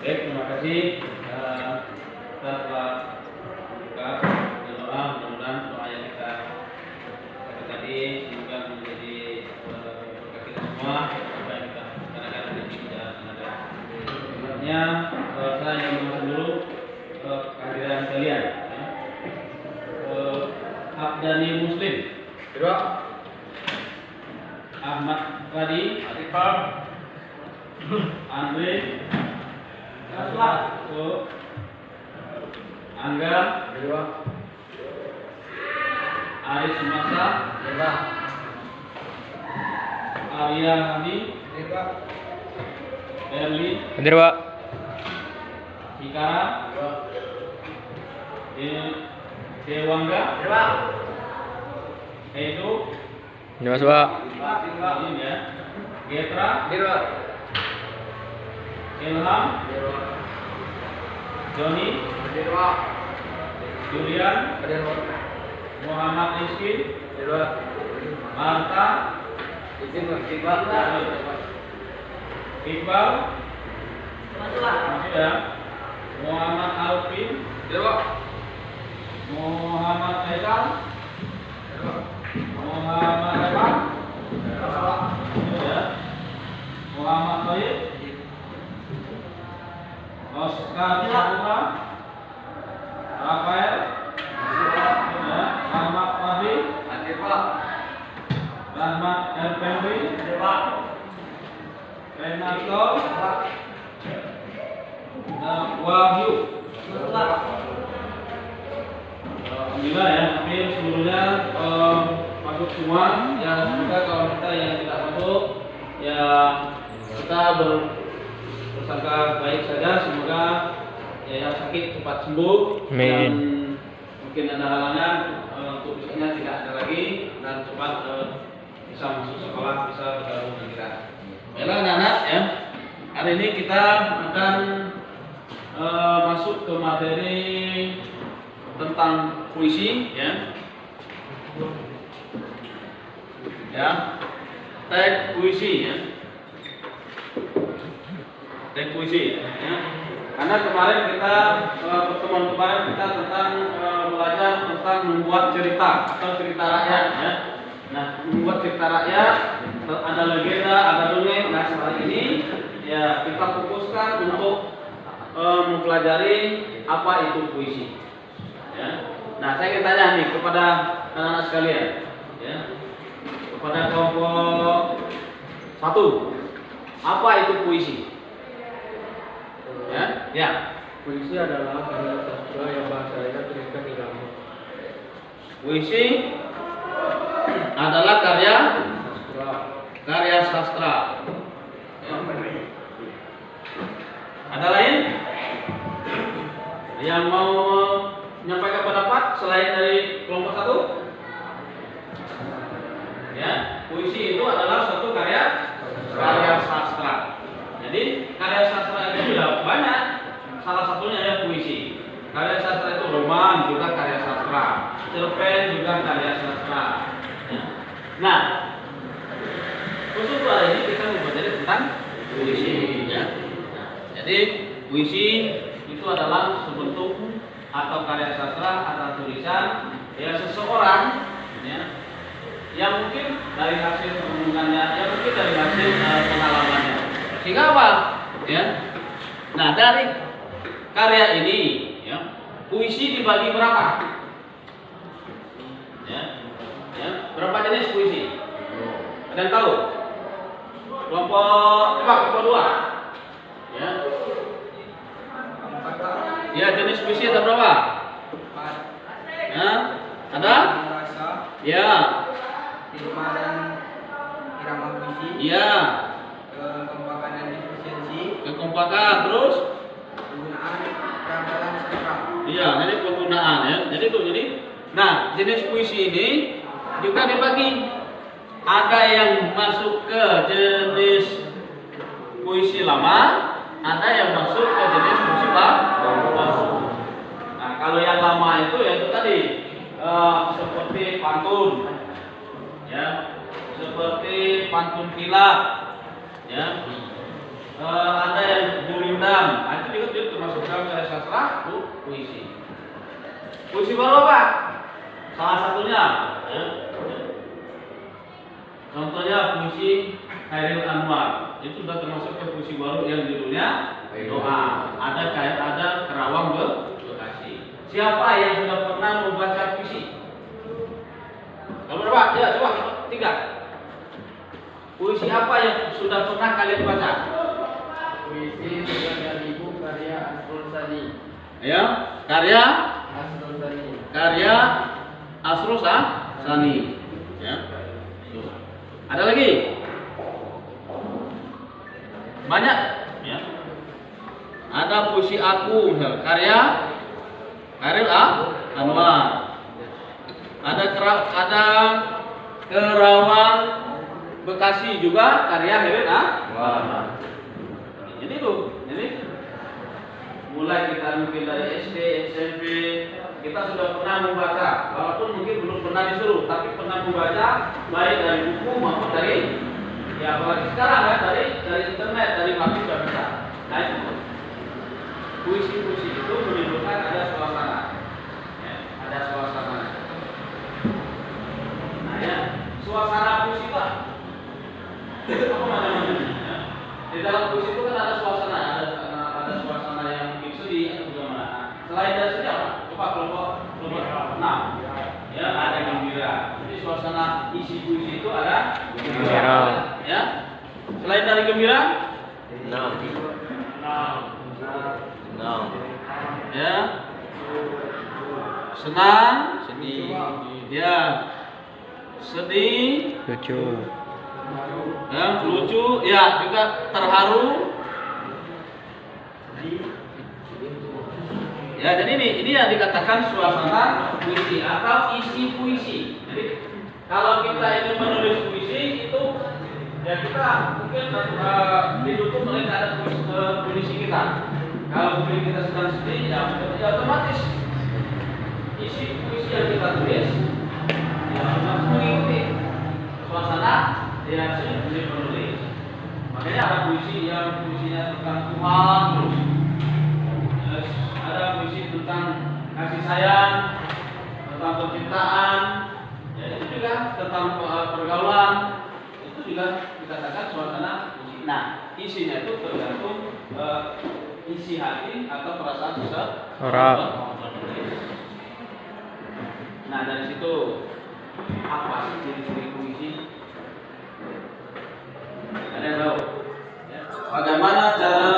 Baik, terima kasih. Kita telah buka dan doa, mudah-mudahan doa yang kita tadi semoga menjadi berkah kita semua apa yang kita rencanakan hari ini tidak ada. Sebenarnya saya ingin mengucapkan dulu kehadiran kalian. Abdani Muslim, Ahmad Radi, Andre, Angga, Aris Masa, Arya Hadi, Erli, Hadir, Pak. Hikara, Dewangga, Edo, Ini Mas, Pak. ini ya, Getra, Ilham, Joni, Julian, Muhammad Rizky, Marta, Iqbal, masih ya, Muhammad Alvin, Muhammad Faisal, Muhammad Evan, ya, Muhammad Toyib, Oscar Saputra, Rafael, ya, Ahmad Fahri, Rahmat Elfendi, Renato, Wahyu. Alhamdulillah ya, hampir seluruhnya masuk semua. Ya semoga kalau kita yang tidak masuk, ya kita bersangka baik saja. Semoga ya yang sakit cepat sembuh. Amin. Dan mungkin ada halangan untuk bisanya tidak ada lagi dan cepat bisa masuk sekolah, bisa bergabung dengan kita. Baiklah anak-anak ya, hari ini kita akan masuk ke materi tentang puisi ya. Teks puisi ya. Teks puisi ya. Karena kemarin kita pertemuan kemarin kita tentang belajar tentang membuat cerita atau cerita rakyat ya. Nah, membuat cerita rakyat ada legenda, ada dongeng. Nah, sekarang ini ya kita fokuskan untuk mempelajari apa itu puisi. Ya. Nah, saya ingin tanya nih kepada anak-anak sekalian, ya, kepada kelompok 1, apa itu puisi? Ya. Puisi adalah karya sastra yang bahasanya terikat irama. Puisi adalah karya sastra. Ya. Ada lain yang mau menyampaikan pendapat selain dari kelompok 1? Ya, puisi itu adalah suatu karya sastra. Jadi karya sastra itu sudah banyak. Salah satunya ya puisi. Karya sastra itu roman juga karya sastra, cerpen juga karya sastra. Ya. Nah, khusus hari ini kita mempelajari tentang puisi. Ya. Nah, jadi puisi itu adalah sebentuk atau karya sastra atau tulisan ya seseorang ya, yang mungkin dari hasil renungannya, yang mungkin dari hasil pengalamannya. Sehingga apa? Ya. Nah, dari karya ini ya, puisi dibagi berapa? Ya. Berapa jenis puisi? Ada yang tahu? Kelompok 2. Ya. Ya, jenis puisi ada berapa? Ya, ada? Ya. Irama dan irama puisi. Ya. Kekompakan dan efisiensi. Kekompakan terus? Penggunaan perambalan sastra. Iya, jadi penggunaan ya. Jadi nah, jenis puisi ini juga dibagi. Ada yang masuk ke jenis puisi lama, ada yang masuk ke jenis puisi baru. Nah, kalau yang lama itu yaitu tadi seperti pantun, ya, seperti pantun kilat, ya, ada yang gurindam, itu juga sastra puisi. Puisi baru apa? Salah satunya, ya. Contohnya puisi Khairil Anwar, itu sudah termasuk ke puisi baru yang judulnya doa. Ada Kerawang Bekasi. Siapa yang sudah pernah membaca puisi? Nomor berapa? Ya, coba 3. Puisi apa yang sudah pernah kalian baca? Puisi 3000 karya Asrul Sani. Ya, karya Asrul Sani. Asrul Sani. Ya. Tuh. Ada lagi? Banyak, ya. Ada puisi aku, karya Khairil Anwar. Ada Kerawang Bekasi juga karya Khairil Anwar. Jadi mulai kita mungkin dari SD, SMP, kita sudah pernah membaca, walaupun mungkin belum pernah disuruh, tapi pernah membaca baik dari buku maupun dari, ya apalagi sekarang ya, dari internet, dari HP sudah bisa. Nah itu puisi-puisi itu menimbulkan ada suasana, ya, ada suasana. Nah ya, suasana puisi itu apa namanya? Ya. Di dalam puisi itu kan ada suasana, ada suasana yang mungkin sedih atau bagaimana. Selain dari sedih apa? Coba kelompok 6. Ya, ada gembira. Jadi suasana isi puisi itu ada gembira. Ya. Selain dari gembira? No. Ya. Senang, sedih. Ya. Sedih, lucu, ya, lucu, ya juga terharu. Ya, jadi ini yang dikatakan suasana puisi atau isi puisi. Jadi kalau kita ingin menulis puisi itu ya kita mungkin ditutup melihat ada puisi kita. Kalau mungkin kita sedang sedih, ya otomatis isi puisi yang kita tulis ya harus mengikuti suasana ya si penulis. Makanya ada puisi yang puisinya tentang Tuhan terus. Ada puisi tentang kasih sayang, tentang penciptaan, ya itu juga tentang pergaulan, itu juga dikatakan suasana puisi. Nah, isinya itu tergantung isi hati atau perasaan seseorang. Nah, dari situ apa sih ciri-ciri puisi? Ada yang tahu? Ya. Bagaimana cara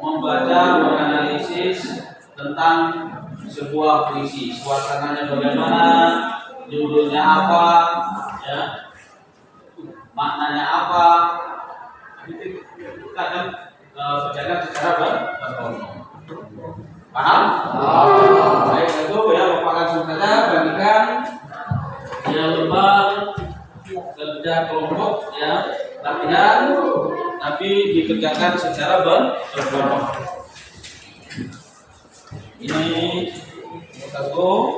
membaca, menganalisis tentang sebuah puisi, suasananya bagaimana, judulnya apa, ya, maknanya apa, kita akan berjalan secara berkelompok. Paham? Baik, itu ya Bapak langsung saja bagikan ya lembar kerja kelompok ya latihan, tapi dikerjakan secara berkelompok. Ini satu,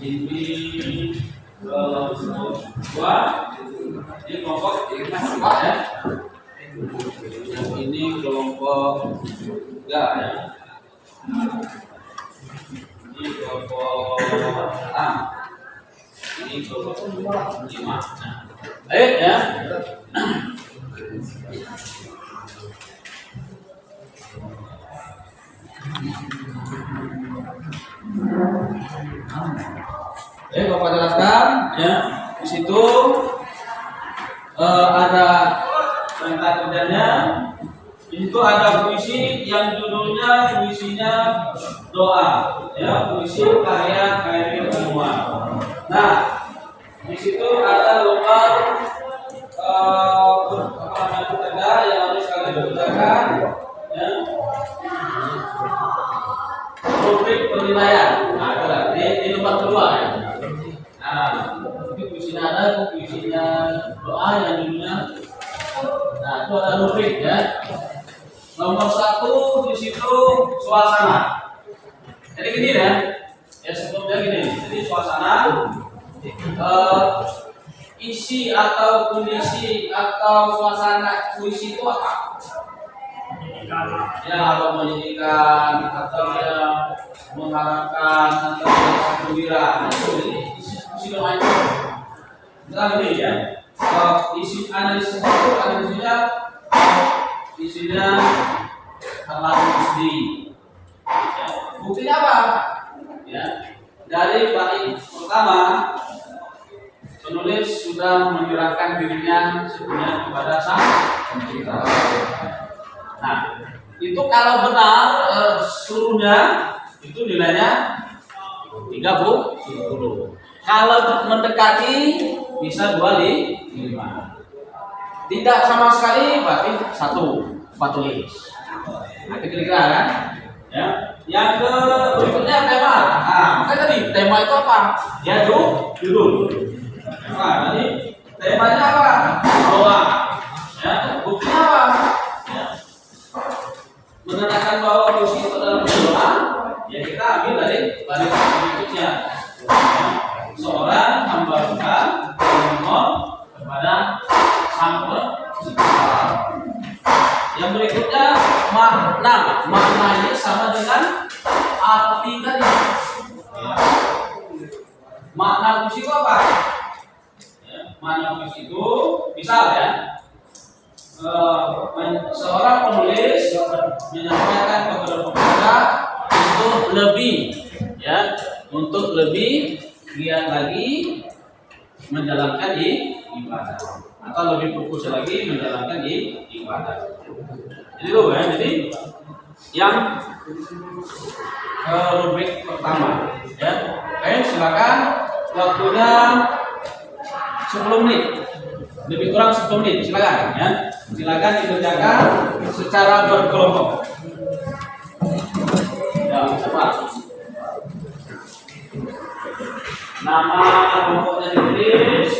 ini dua, ini kelompok empat ya. Yang ini kelompok 3 ya. Ini kelompok 6. Ini kelompok 5. Nah, baik ya. Bapak jelaskan ya. Di situ ada perintah kerjanya. Di situ ada puisi yang judulnya puisinya doa, ya, puisi karya Khairil Anwar. Nah, di situ ada lembar kerja yang harus kalian kerjakan, ya. Rubrik penilaian. Nah, ini lembar kedua ya. Nah, ini puisinya ada, puisinya doa yang judulnya. Nah, itu ada rubrik ya. Nomor 1 di situ suasana. Jadi gini ya, sebelumnya gini. Jadi suasana, isi atau kondisi atau suasana puisi itu apa? ya atau menjadikan atau ya mengharapkan atau gembira isi doa itu misalnya ini ya isi analisis itu analisisnya isinya terlalu sedih ya. Buktinya apa ya dari bait pertama penulis sudah menyerahkan dirinya sepenuhnya kepada Sang Pencipta. Nah, itu kalau benar seluruhnya itu nilainya 30. Kalau mendekati bisa 25. Tidak sama sekali berarti 1 tulis. Nah, kira-kira kan? Ya. Yang berikutnya tema. Nah, makanya tadi tema itu apa? Ya, judul. Nah, tadi temanya apa? Doa. Ya, buktinya apa? Ya. Menerangkan bahwa puisi itu adalah doa. Ya kita ambil dari balik berikutnya. Ya. Seorang hamba Tuhan memohon kepada Sang Pencipta. Yang berikutnya maknanya sama dengan arti tadi. Ya. Makna puisi itu apa? Makna puisi itu misal ya seorang penulis menyampaikan kepada pembaca untuk lebih giat lagi menjalankan ibadah atau lebih fokus lagi menjalankan ibadah. Jadi itu ya, jadi yang rubrik pertama ya. Oke, silakan waktunya 10 menit, lebih kurang 10 menit, silakan ya. Silakan dikerjakan secara berkelompok. Ya, cepat. Nama kelompoknya ditulis.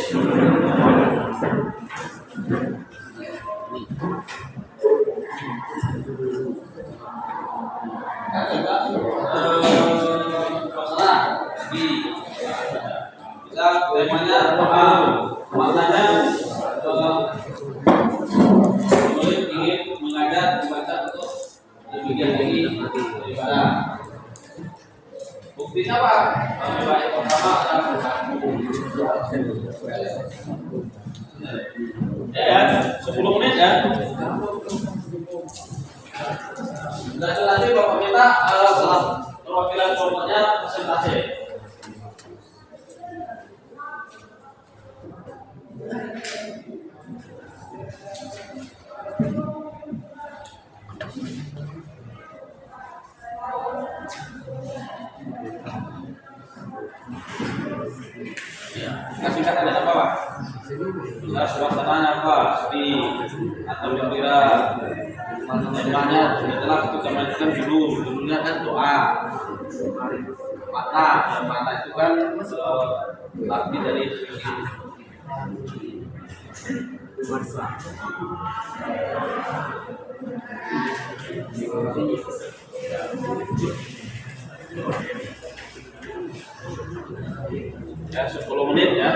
Kita temanya maknanya murid ingin mengajar membaca untuk lebih tinggi daripada buktinya apa? Baik pertama adalah ya 10 menit ya. Dan nanti Bapak minta salah perwakilan kelompoknya presentasi. Ya, singkatan apa Pak? Ya, suasananya apa? Sedih atau gembira? Temanya setelah itu kemudian judulnya kan doa. Makna itu kan arti dari ya 10 menit ya.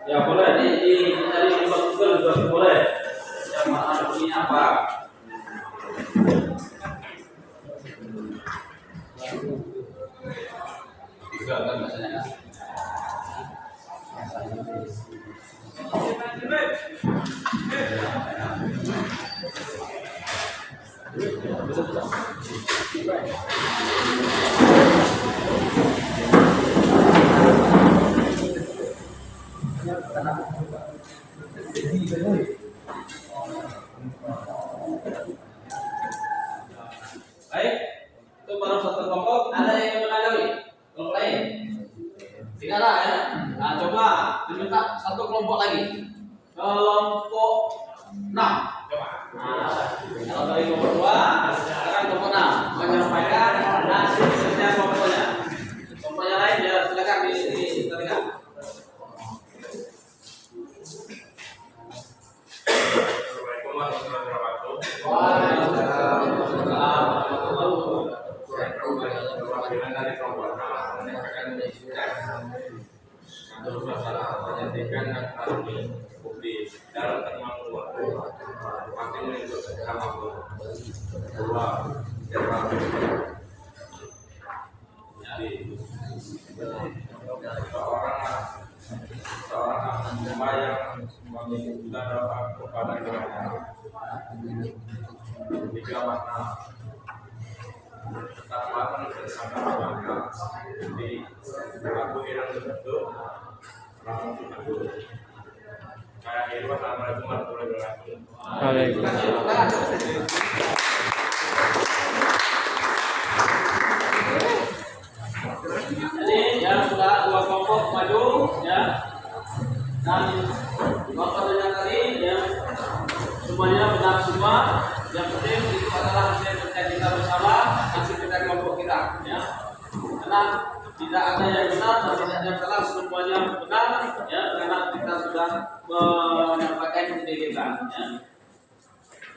Ya boleh di Google juga boleh. Ya makna ini apa? Juga kan bahasanya. Baik, itu baru satu kelompok. Ada yang ingin menanggapi? Kelompok lain? Tidak ada ya? Nah, coba diminta satu kelompok lagi. Kelompok 6. Coba. Dari kelompok 2, sekarang kelompok 6 menyampaikan hasil kerja kelompoknya. Kelompok yang lain ya silakan diterima. Jadi ya sudah 2 kelompok maju ya. Dan pertanyaan tadi ya semuanya benar semua. Yang penting itu adalah hasil kerja kita bersama, hasil kerja kelompok kita ya. Karena tidak ada yang benar dan tidak ada yang salah, semuanya benar ya, karena kita sudah menyampaikan ide kita ya.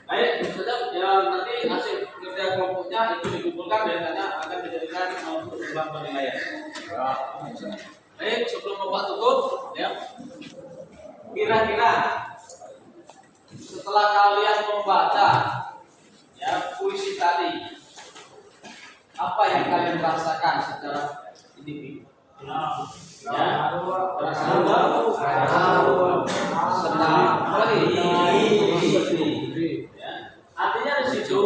Baik, sudah ya, nanti hasil kerja kelompoknya itu dikumpulkan dan nanti akan dijadikan untuk sebuah penilaian. Baik, sebelum Bapak tutup ya. Kira-kira setelah kalian membaca ya puisi tadi, apa yang kalian rasakan secara individu? Ya, senang, artinya di situ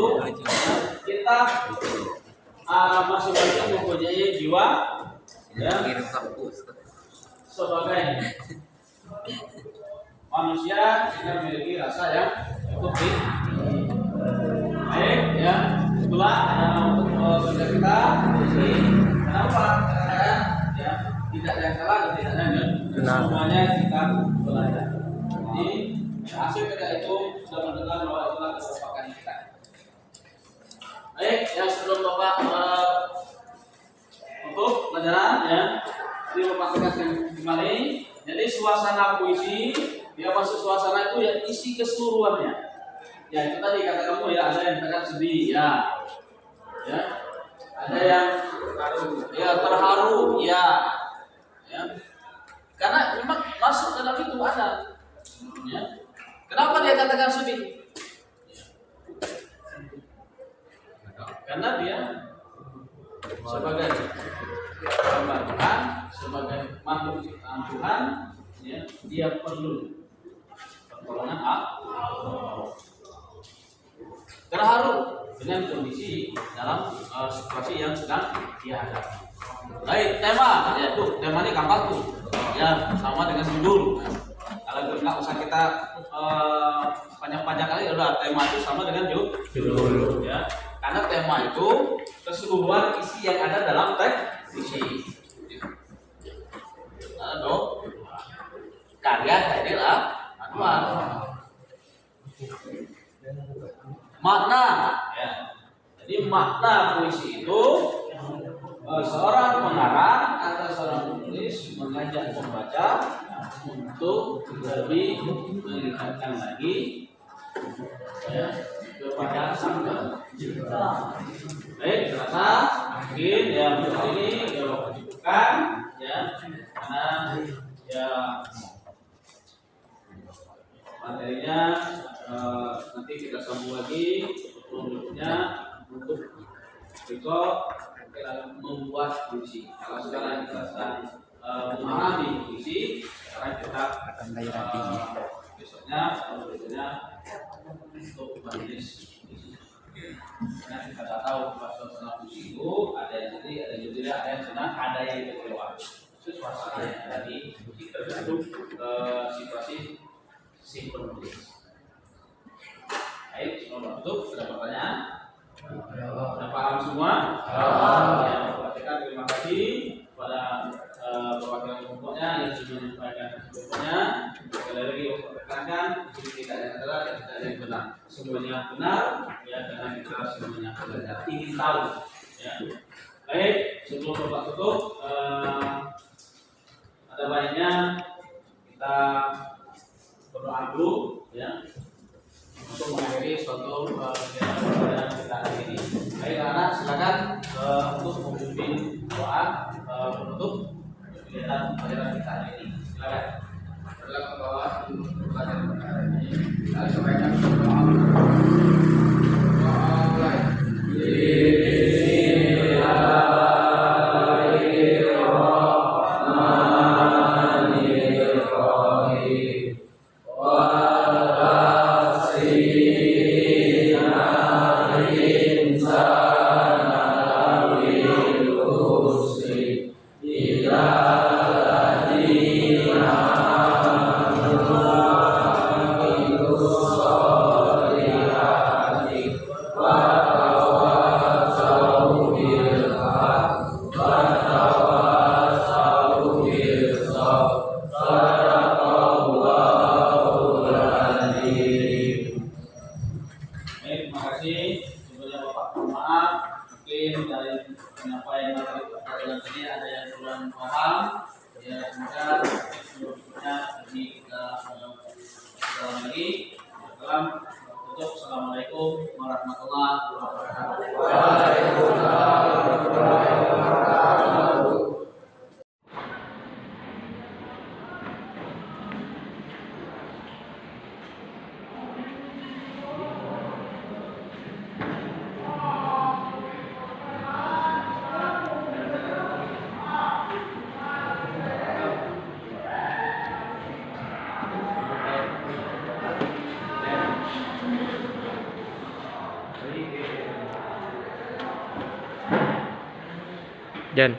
kita masing-masing mempunyai jiwa ya, sebagai manusia kita memiliki rasa yang cukup baik ya. Itulah untuk kerja kita ini. Kenapa? Karena ya tidak ada yang salah dan tidak ada yang benar. Semuanya kita belajar. Jadi hasil kerja itu sudah menentukan bahwa itulah kesepakatan kita. Baik, ya sebelum Bapak untuk pelajaran ya, ini Bapak tegaskan kembali. Jadi suasana puisi, dia masuk suasana itu ya isi keseluruhannya. Ya itu tadi kata kamu ya, ada yang terkadang sedih ya, ya, ada yang ya terharu ya, ya. Karena memang masuk dalam itu ada. Ya. Kenapa dia katakan sedih? Karena dia sebagai hamba Tuhan, sebagai makhluk ciptaan Tuhan, ya, dia perlu pertolongan Allah. Terharu dengan kondisi dalam situasi yang sedang dihadapi. Baik, tema ya tuh, temanya gampang tuh. Ya, sama dengan judul. Kalau nggak usah kita panjang-panjang kali, udah tema itu sama dengan judul. Ya, karena tema itu keseluruhan isi yang ada dalam teks isi. Lalu karya adalah makna. Ya. Jadi makna puisi itu seorang pengarang atau seorang penulis mengajak pembaca untuk lebih meningkatkan lagi ya, kepada sang pencipta. Baik, terasa mungkin ya ini ya cukupkan ya, karena ya materinya nanti kita sambung lagi berikutnya untuk besok kita membuat puisi. Kalau sekarang kita sedang memahami puisi, sekarang kita akan besoknya berikutnya untuk menulis puisi. Karena kita tidak tahu suasana puisi itu ada yang sedih, ada yang tidak, ada yang senang, ada yang kecewa. Itu suasana yang ada di puisi tergantung situasi si penulis. Baik, sebelum tutup, ada pertanyaan? Sudah paham semua? Ya, terima kasih kepada perwakilan kelompoknya yang sudah menyampaikan kelompoknya. sekali lagi tekankan di sini tidak ada yang salah dan tidak ada yang benar. Semuanya benar ya, karena kita semuanya belajar ingin tahu ya. Baik, sebelum Bapak tutup ada baiknya kita berdoa dulu ya untuk mengakhiri suatu kegiatan kita hari ini. Baik anak, silakan untuk memimpin doa penutup kegiatan pelajaran kita hari ini. Silakan. Adalah ke bawah untuk pelajaran pada hari ini. Kita sampaikan doa. Doa mulai. Terima kasih. Sebelumnya Bapak mohon maaf, mungkin dari penyampaian materi pelajaran ini ada yang kurang paham. Ya semoga selanjutnya ini kita dalam lagi. Dalam tutup. Assalamualaikum warahmatullahi wabarakatuh. Jan.